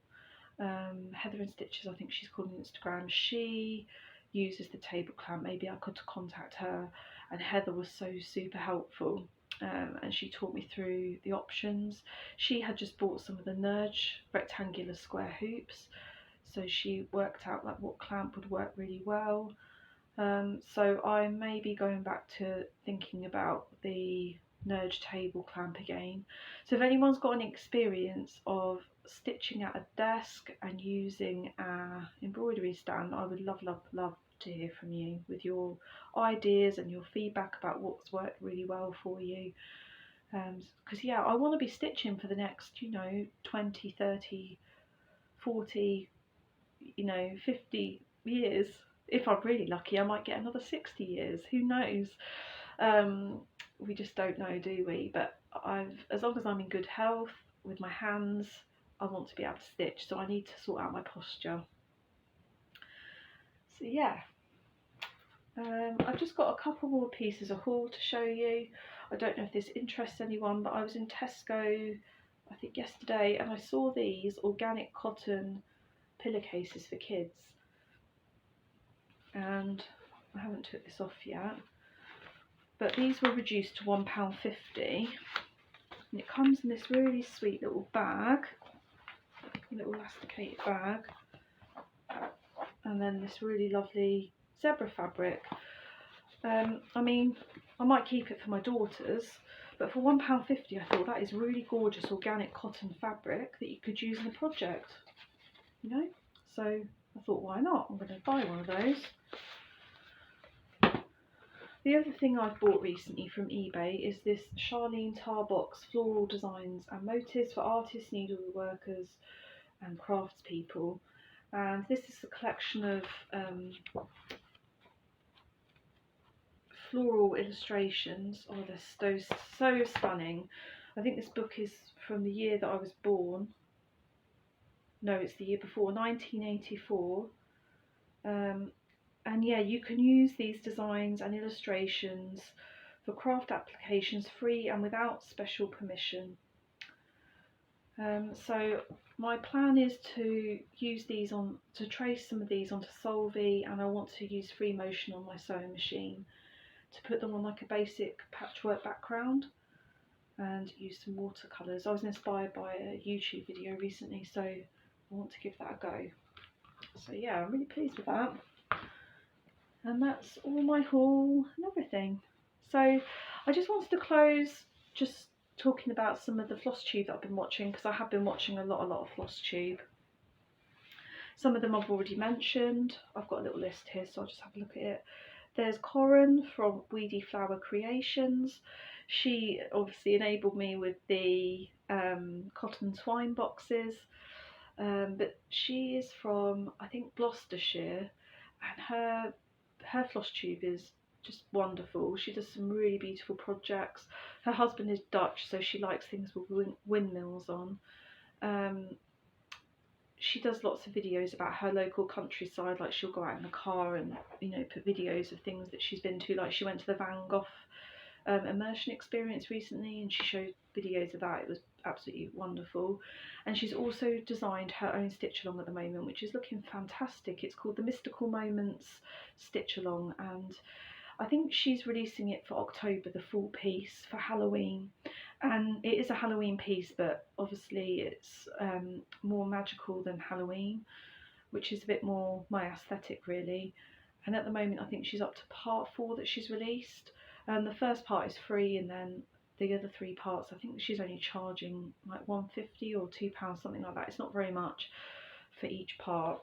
in Stitches, I think she's called on Instagram, she uses the table clamp. Maybe I could contact her. And Heather was so super helpful. And she taught me through the options. She had just bought some of the Nudge rectangular square hoops, so she worked out like what clamp would work really well. So I may be going back to thinking about the Nudge table clamp again. So if anyone's got any experience of stitching at a desk and using an embroidery stand, I would love to hear from you with your ideas and your feedback about what's worked really well for you. Because yeah, I want to be stitching for the next 20, 30, 40, 50 years. If I'm really lucky, I might get another 60 years, who knows. We just don't know, do we? But as long as I'm in good health with my hands, I want to be able to stitch, so I need to sort out my posture. So yeah, I've just got a couple more pieces of haul to show you. I don't know if this interests anyone, but I was in Tesco, I think yesterday, and I saw these organic cotton pillowcases for kids. And I haven't took this off yet, but these were reduced to £1.50, and it comes in this really sweet little bag, a little elasticated bag, and then this really lovely zebra fabric. I mean, I might keep it for my daughters, but for £1.50 I thought that is really gorgeous organic cotton fabric that you could use in a project, so I thought, why not? I'm going to buy one of those. The other thing I've bought recently from eBay is this Charlene tar box floral designs and motifs for artists, needleworkers and craftspeople. And this is a collection of floral illustrations. Oh, they're so stunning. I think this book is from the year that I was born. No, it's the year before, 1984. And yeah, you can use these designs and illustrations for craft applications free and without special permission. So my plan is to use these to trace some of these onto Solvay, and I want to use free motion on my sewing machine to put them on like a basic patchwork background and use some watercolours. I was inspired by a YouTube video recently, so I want to give that a go. So yeah, I'm really pleased with that. And that's all my haul and everything. So I just wanted to close just talking about some of the Flosstube that I've been watching, because I have been watching a lot of Flosstube. Some of them I've already mentioned. I've got a little list here, so I'll just have a look at it. There's Corin from Weedy Flower Creations. She obviously enabled me with the cotton twine boxes, but she is from, I think, Gloucestershire, and her Flosstube is just wonderful. She does some really beautiful projects. Her husband is Dutch, so she likes things with windmills on. she does lots of videos about her local countryside. Like she'll go out in the car and, you know, put videos of things that she's been to. Like she went to the Van Gogh immersion experience recently, and she showed videos of that. It was absolutely wonderful. And she's also designed her own stitch along at the moment, which is looking fantastic. It's called the Mystical Moments Stitch Along, and I think she's releasing it for October, the full piece for Halloween. And it is a Halloween piece, but obviously it's more magical than Halloween, which is a bit more my aesthetic really. And at the moment I think she's up to part 4 that she's released. The first part is free, and then the other 3 parts I think she's only charging like £1.50 or £2, something like that. It's not very much for each part.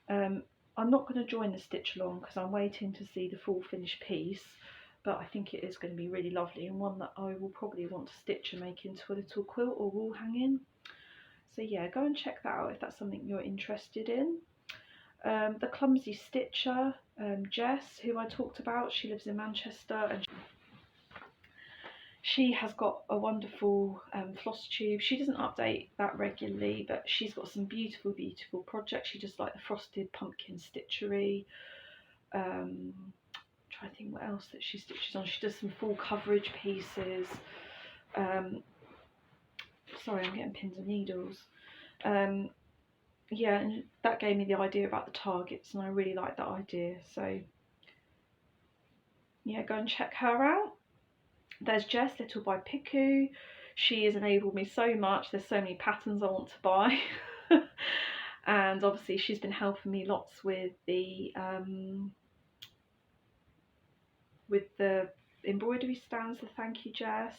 I'm not going to join the stitch along because I'm waiting to see the full finished piece, but I think it is going to be really lovely, and one that I will probably want to stitch and make into a little quilt or wall hanging. So yeah, go and check that out if that's something you're interested in. The Clumsy Stitcher, Jess, who I talked about, she lives in Manchester, and she has got a wonderful Flosstube. She doesn't update that regularly, but she's got some beautiful, beautiful projects. She does like the frosted pumpkin stitchery. Try to think what else that she stitches on. She does some full coverage pieces. Sorry, I'm getting pins and needles. Yeah, and that gave me the idea about the targets, and I really like that idea. So yeah, go and check her out. There's Jess, Little by Piku. She has enabled me so much. There's so many patterns I want to buy. And obviously she's been helping me lots with the embroidery stands. So thank you, Jess.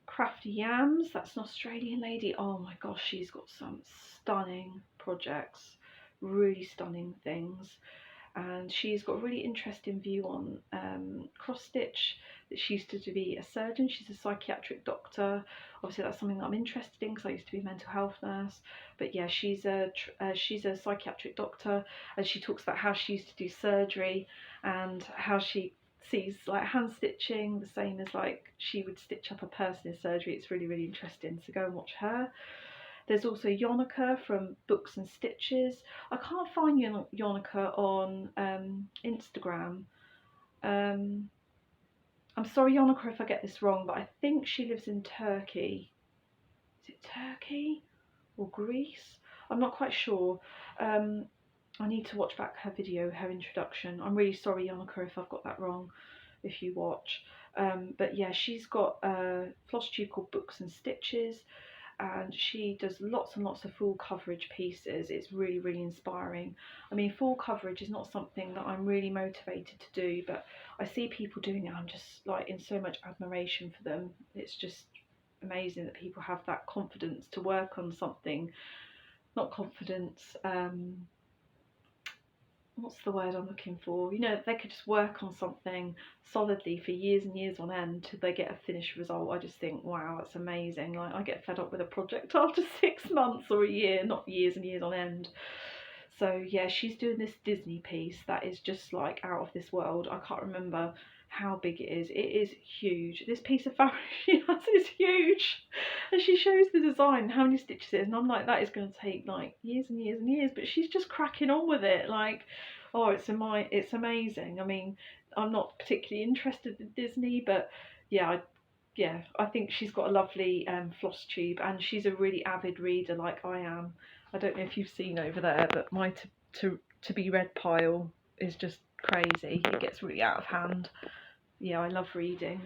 Crafty Yams, that's an Australian lady. Oh my gosh, she's got some stunning projects, really stunning things. And she's got a really interesting view on cross stitch. That she used to be a surgeon. She's a psychiatric doctor. Obviously that's something that I'm interested in because I used to be a mental health nurse. But yeah, she's a psychiatric doctor, and she talks about how she used to do surgery and how she sees like hand stitching the same as like she would stitch up a person in surgery. It's really, really interesting, so go and watch her. There's also Yonica from Books and Stitches. I can't find Yonica on Instagram. I'm sorry, Yonica, if I get this wrong, but I think she lives in Turkey. Is it Turkey or Greece? I'm not quite sure. I need to watch back her video, her introduction. I'm really sorry, Yonica, if I've got that wrong, if you watch. But yeah, she's got a Flosstube called Books and Stitches, and she does lots and lots of full coverage pieces. It's really, really inspiring. I mean, full coverage is not something that I'm really motivated to do, but I see people doing it. I'm just like in so much admiration for them. It's just amazing that people have that confidence to work on something. Not confidence, what's the word I'm looking for? You know, they could just work on something solidly for years and years on end till they get a finished result. I just think, wow, that's amazing. Like, I get fed up with a project after 6 months or a year, not years and years on end. So yeah, she's doing this Disney piece that is just like out of this world. I can't remember how big it is. It is huge. This piece of fabric she has is huge, and she shows the design, how many stitches it is, and I'm like, that is going to take like years and years and years, but she's just cracking on with it. Like, oh, it's amazing. I mean, I'm not particularly interested in Disney, but yeah, I think she's got a lovely Flosstube, and she's a really avid reader like I am. I don't know if you've seen over there, but my to be read pile is just crazy. It gets really out of hand. Yeah, I love reading.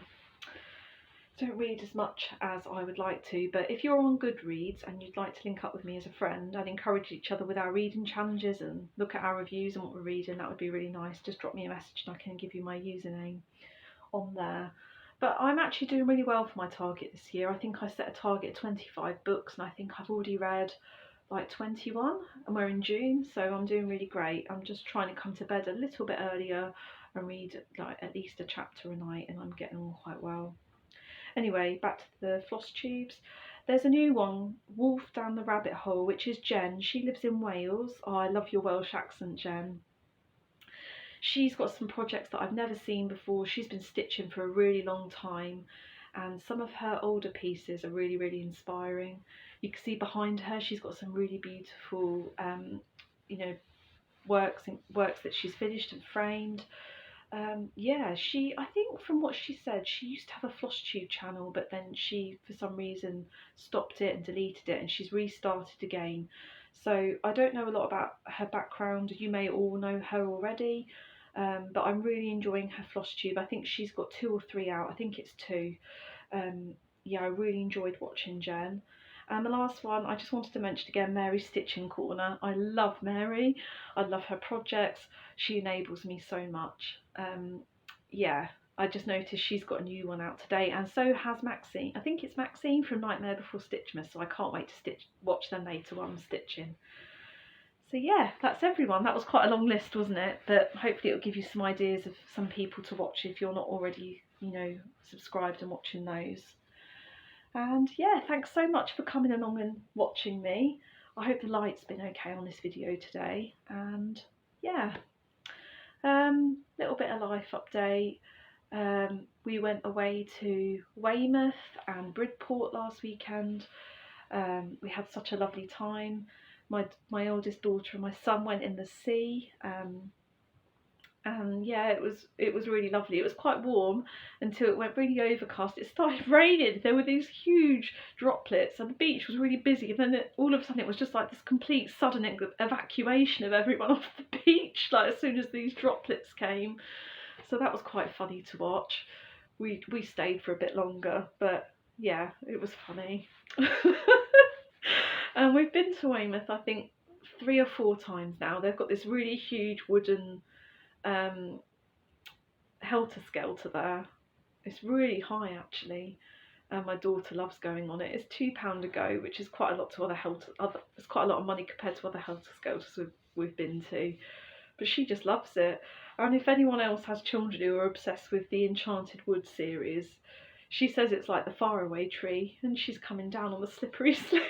Don't read as much as I would like to, but if you're on Goodreads and you'd like to link up with me as a friend and encourage each other with our reading challenges and look at our reviews and what we're reading, that would be really nice. Just drop me a message and I can give you my username on there. But I'm actually doing really well for my target this year. I think I set a target of 25 books, and I think I've already read like 21, and we're in June, so I'm doing really great. I'm just trying to come to bed a little bit earlier and read like at least a chapter a night, and I'm getting on quite well. Anyway, back to the Flosstubes. There's a new one, Wolf Down the Rabbit Hole, which is Jen. She lives in Wales. Oh, I love your Welsh accent, Jen. She's got some projects that I've never seen before. She's been stitching for a really long time, and some of her older pieces are really, really inspiring. You can see behind her she's got some really beautiful you know, works that she's finished and framed. Yeah, I think from what she said, she used to have a Flosstube channel, but then she for some reason stopped it and deleted it, and she's restarted again. So I don't know a lot about her background. You may all know her already, but I'm really enjoying her Flosstube. I think she's got 2 or 3 out. I think it's 2. Yeah, I really enjoyed watching Jen. And the last one, I just wanted to mention again, Mary's Stitching Corner. I love Mary. I love her projects. She enables me so much. Yeah, I just noticed she's got a new one out today, and so has Maxine. I think it's Maxine from Nightmare Before Stitchmas, so I can't wait to watch them later while I'm stitching. So yeah, that's everyone. That was quite a long list, wasn't it? But hopefully it'll give you some ideas of some people to watch if you're not already, you know, subscribed and watching those. And yeah, thanks so much for coming along and watching me. I hope the light's been okay on this video today. And yeah, little bit of life update. We went away to Weymouth and Bridport last weekend. We had such a lovely time. My oldest daughter and my son went in the sea. And yeah, it was really lovely. It was quite warm until it went really overcast. It started raining. There were these huge droplets, and the beach was really busy. And then all of a sudden, it was just like this complete sudden evacuation of everyone off the beach. Like as soon as these droplets came, so that was quite funny to watch. We stayed for a bit longer, but yeah, it was funny. And we've been to Weymouth, I think 3 or 4 times now. They've got this really huge wooden helter-skelter there. It's really high actually, and my daughter loves going on it. It's £2 a go, which is quite a lot to it's quite a lot of money compared to other helter-skelters we've been to, but she just loves it. And if anyone else has children who are obsessed with the Enchanted Wood series, she says it's like the faraway tree, and she's coming down on the slippery slip.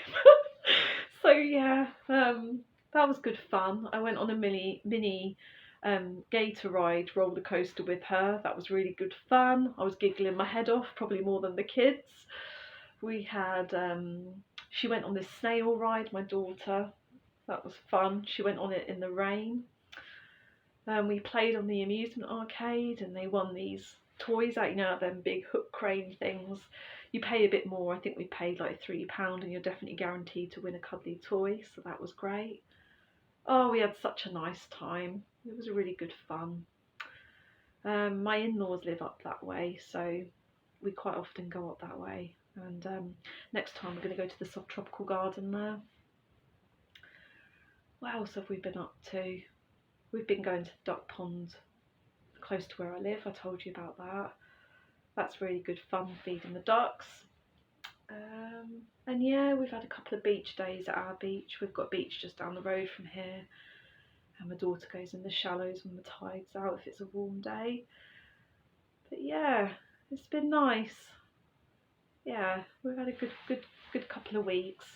So yeah, that was good fun. I went on a mini gator ride roller coaster with her. That was really good fun. I was giggling my head off, probably more than the kids. We had she went on this snail ride, my daughter. That was fun. She went on it in the rain. We played on the amusement arcade, and they won these toys out, you know, them big hook crane things. You pay a bit more. I think we paid like £3, and you're definitely guaranteed to win a cuddly toy, so that was great. Oh, we had such a nice time. It was really good fun. My in-laws live up that way, so we quite often go up that way. And next time we're going to go to the subtropical garden there. What else have we been up to? We've been going to the duck pond close to where I live. I told you about that. That's really good fun, feeding the ducks. And yeah, we've had a couple of beach days at our beach. We've got a beach just down the road from here, and my daughter goes in the shallows when the tide's out if it's a warm day. But yeah, it's been nice. Yeah, we've had a good couple of weeks.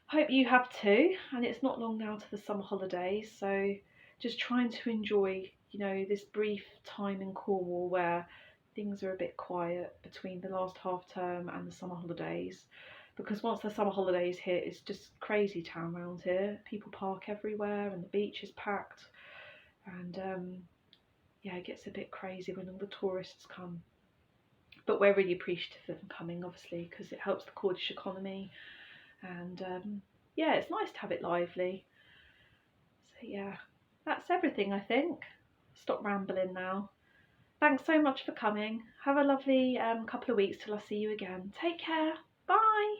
Hope you have too. And it's not long now to the summer holidays, so just trying to enjoy, you know, this brief time in Cornwall where things are a bit quiet between the last half term and the summer holidays, because once the summer holidays hit, it's just crazy town around here. People park everywhere and the beach is packed, and yeah, it gets a bit crazy when all the tourists come. But we're really appreciative of them coming, obviously, because it helps the Cornish economy, and yeah, it's nice to have it lively. So yeah, that's everything, I think. Stop rambling now. Thanks so much for coming. Have a lovely couple of weeks till I see you again. Take care. Bye.